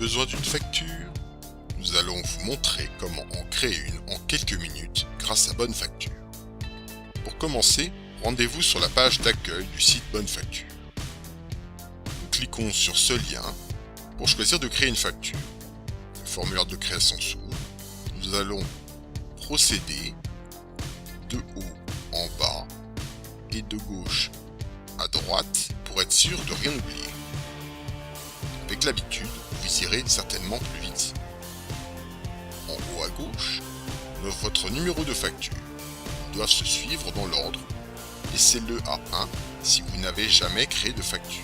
besoin d'une facture? Nous allons vous montrer comment en créer une en quelques minutes grâce à Bonne Facture. Pour commencer, rendez-vous sur la page d'accueil du site Bonne Facture. Nous cliquons sur ce lien pour choisir de créer une facture. Le formulaire de création s'ouvre. Nous allons procéder de haut en bas et de gauche à droite pour être sûr de rien oublier. Avec l'habitude, vous irez certainement plus vite. En haut à gauche, votre numéro de facture. Ils doivent se suivre dans l'ordre. Laissez-le à 1 si vous n'avez jamais créé de facture.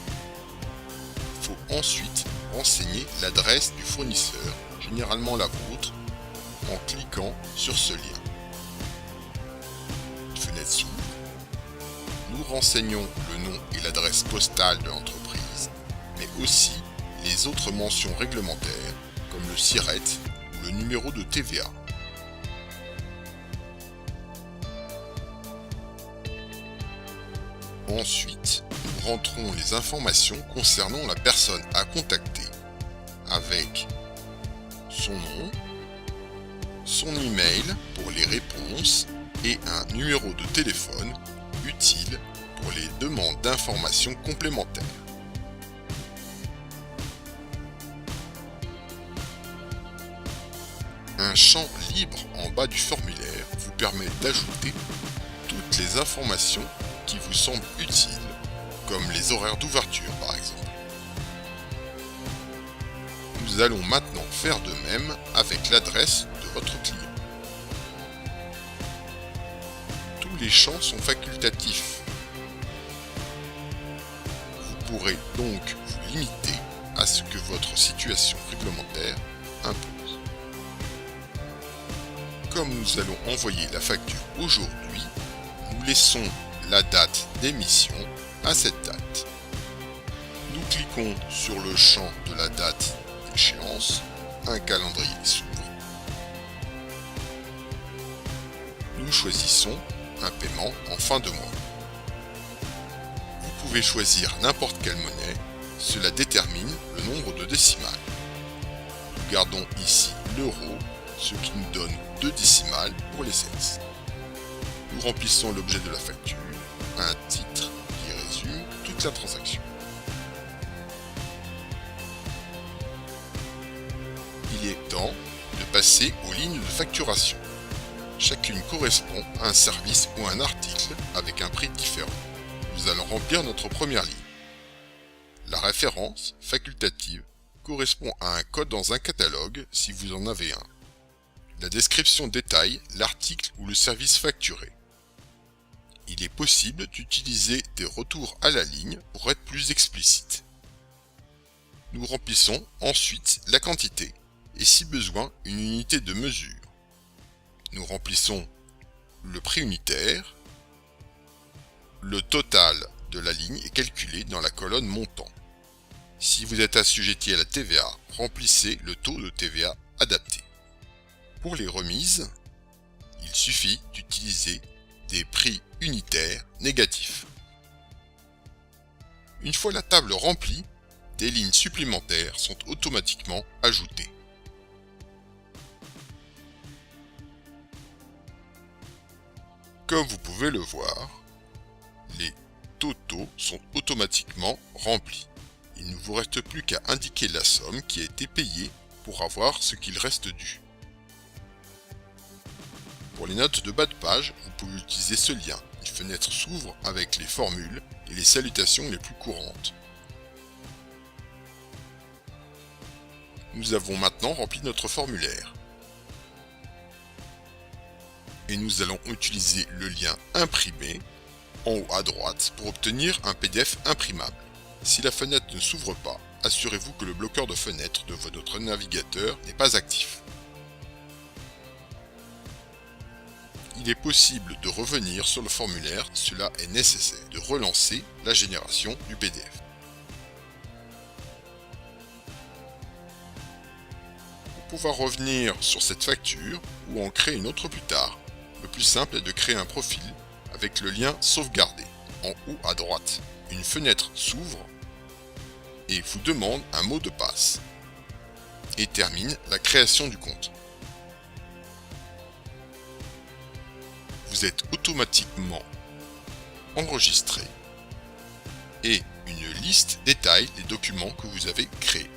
Il faut ensuite renseigner l'adresse du fournisseur, généralement la vôtre, en cliquant sur ce lien. Une fenêtre s'ouvre. Nous renseignons le nom et l'adresse postale de l'entreprise, mais aussi les autres mentions réglementaires, comme le SIRET ou le numéro de TVA. Ensuite, nous rentrons les informations concernant la personne à contacter, avec son nom, son email pour les réponses et un numéro de téléphone utile pour les demandes d'informations complémentaires. Un champ libre en bas du formulaire vous permet d'ajouter toutes les informations qui vous semblent utiles, comme les horaires d'ouverture par exemple. Nous allons maintenant faire de même avec l'adresse de votre client. Tous les champs sont facultatifs. Vous pourrez donc vous limiter à ce que votre situation réglementaire impose. Comme nous allons envoyer la facture aujourd'hui, nous laissons la date d'émission à cette date. Nous cliquons sur le champ de la date d'échéance, un calendrier s'ouvre. Nous choisissons un paiement en fin de mois. Vous pouvez choisir n'importe quelle monnaie, cela détermine le nombre de décimales. Nous gardons ici l'euro, ce qui nous donne 2 décimales pour les cents. Nous remplissons l'objet de la facture, un titre qui résume toute la transaction. Il est temps de passer aux lignes de facturation. Chacune correspond à un service ou un article avec un prix différent. Nous allons remplir notre première ligne. La référence facultative correspond à un code dans un catalogue si vous en avez un. La description détaille l'article ou le service facturé. Il est possible d'utiliser des retours à la ligne pour être plus explicite. Nous remplissons ensuite la quantité et si besoin une unité de mesure. Nous remplissons le prix unitaire. Le total de la ligne est calculé dans la colonne montant. Si vous êtes assujetti à la TVA, remplissez le taux de TVA adapté. Pour les remises, il suffit d'utiliser des prix unitaires négatifs. Une fois la table remplie, des lignes supplémentaires sont automatiquement ajoutées. Comme vous pouvez le voir, les totaux sont automatiquement remplis. Il ne vous reste plus qu'à indiquer la somme qui a été payée pour avoir ce qu'il reste dû. Pour les notes de bas de page, vous pouvez utiliser ce lien. Une fenêtre s'ouvre avec les formules et les salutations les plus courantes. Nous avons maintenant rempli notre formulaire. Et nous allons utiliser le lien imprimer en haut à droite pour obtenir un PDF imprimable. Si la fenêtre ne s'ouvre pas, assurez-vous que le bloqueur de fenêtre de votre navigateur n'est pas actif. Il est possible de revenir sur le formulaire, cela est nécessaire, de relancer la génération du PDF. Pour pouvoir revenir sur cette facture ou en créer une autre plus tard, le plus simple est de créer un profil avec le lien sauvegarder en haut à droite. Une fenêtre s'ouvre et vous demande un mot de passe. et termine la création du compte. Vous êtes automatiquement enregistré et une liste détaille les documents que vous avez créés.